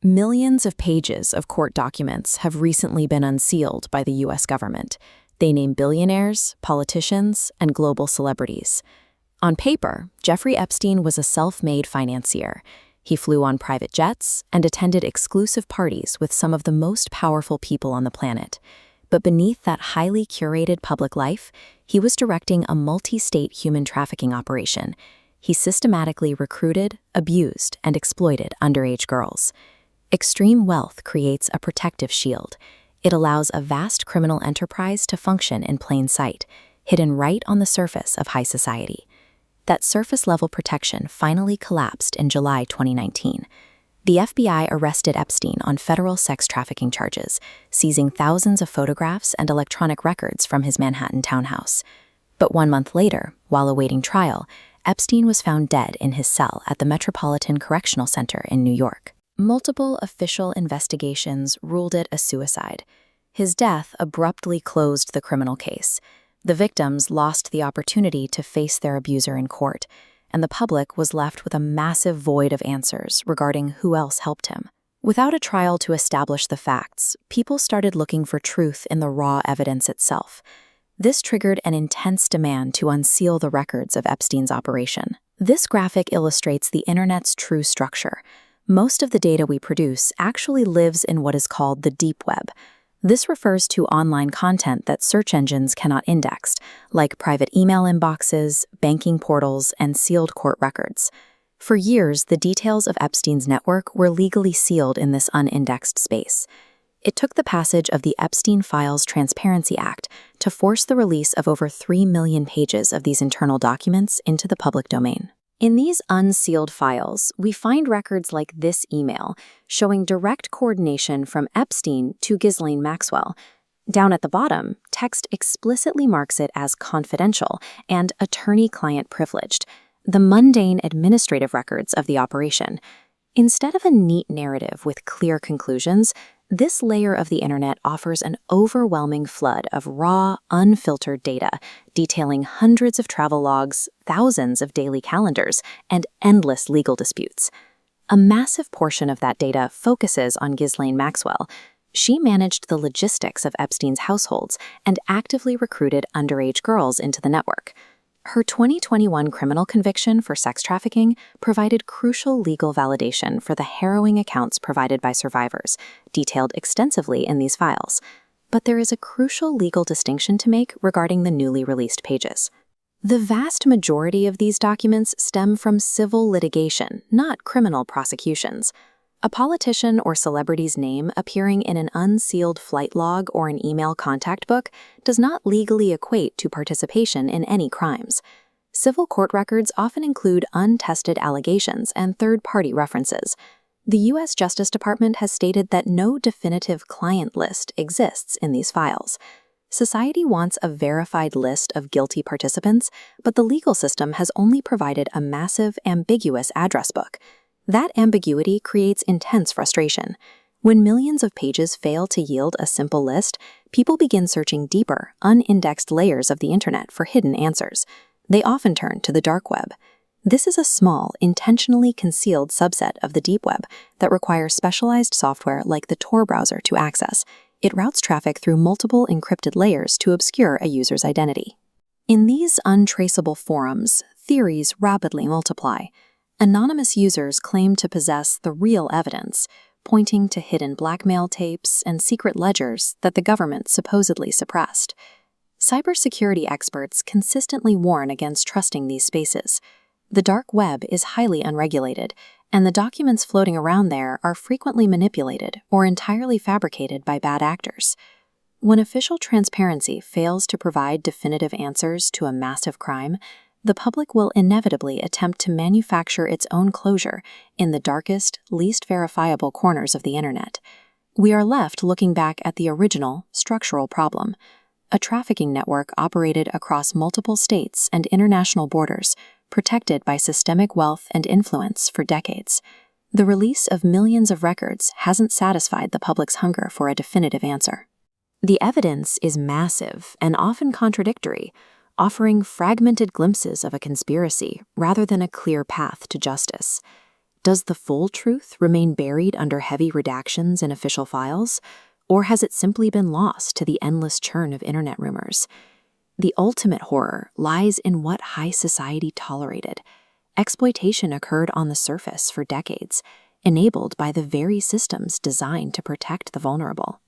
Millions of pages of court documents have recently been unsealed by the U.S. government. They name billionaires, politicians, and global celebrities. On paper, Jeffrey Epstein was a self-made financier. He flew on private jets and attended exclusive parties with some of the most powerful people on the planet. But beneath that highly curated public life, he was directing a multi-state human trafficking operation. He systematically recruited, abused, and exploited underage girls. Extreme wealth creates a protective shield. It allows a vast criminal enterprise to function in plain sight, hidden right on the surface of high society. That surface-level protection finally collapsed in July 2019. The FBI arrested Epstein on federal sex trafficking charges, seizing thousands of photographs and electronic records from his Manhattan townhouse. But 1 month later, while awaiting trial, Epstein was found dead in his cell at the Metropolitan Correctional Center in New York. Multiple official investigations ruled it a suicide. His death abruptly closed the criminal case. The victims lost the opportunity to face their abuser in court, and the public was left with a massive void of answers regarding who else helped him. Without a trial to establish the facts, people started looking for truth in the raw evidence itself. This triggered an intense demand to unseal the records of Epstein's operation. This graphic illustrates the internet's true structure. Most of the data we produce actually lives in what is called the deep web. This refers to online content that search engines cannot index, like private email inboxes, banking portals, and sealed court records. For years, the details of Epstein's network were legally sealed in this unindexed space. It took the passage of the Epstein Files Transparency Act to force the release of over 3 million pages of these internal documents into the public domain. In these unsealed files, we find records like this email, showing direct coordination from Epstein to Ghislaine Maxwell. Down at the bottom, text explicitly marks it as confidential and attorney-client privileged, the mundane administrative records of the operation. Instead of a neat narrative with clear conclusions, this layer of the internet offers an overwhelming flood of raw, unfiltered data, detailing hundreds of travel logs, thousands of daily calendars, and endless legal disputes. A massive portion of that data focuses on Ghislaine Maxwell. She managed the logistics of Epstein's households and actively recruited underage girls into the network. Her 2021 criminal conviction for sex trafficking provided crucial legal validation for the harrowing accounts provided by survivors, detailed extensively in these files. But there is a crucial legal distinction to make regarding the newly released pages. The vast majority of these documents stem from civil litigation, not criminal prosecutions. A politician or celebrity's name appearing in an unsealed flight log or an email contact book does not legally equate to participation in any crimes. Civil court records often include untested allegations and third-party references. The U.S. Justice Department has stated that no definitive client list exists in these files. Society wants a verified list of guilty participants, but the legal system has only provided a massive, ambiguous address book. That ambiguity creates intense frustration. When millions of pages fail to yield a simple list, people begin searching deeper, unindexed layers of the internet for hidden answers. They often turn to the dark web. This is a small, intentionally concealed subset of the deep web that requires specialized software like the Tor browser to access. It routes traffic through multiple encrypted layers to obscure a user's identity. In these untraceable forums, theories rapidly multiply. Anonymous users claim to possess the real evidence, pointing to hidden blackmail tapes and secret ledgers that the government supposedly suppressed. Cybersecurity experts consistently warn against trusting these spaces. The dark web is highly unregulated, and the documents floating around there are frequently manipulated or entirely fabricated by bad actors. When official transparency fails to provide definitive answers to a massive crime, the public will inevitably attempt to manufacture its own closure in the darkest, least verifiable corners of the internet. We are left looking back at the original, structural problem. A trafficking network operated across multiple states and international borders, protected by systemic wealth and influence for decades. The release of millions of records hasn't satisfied the public's hunger for a definitive answer. The evidence is massive and often contradictory, offering fragmented glimpses of a conspiracy rather than a clear path to justice. Does the full truth remain buried under heavy redactions in official files, or has it simply been lost to the endless churn of internet rumors? The ultimate horror lies in what high society tolerated. Exploitation occurred on the surface for decades, enabled by the very systems designed to protect the vulnerable.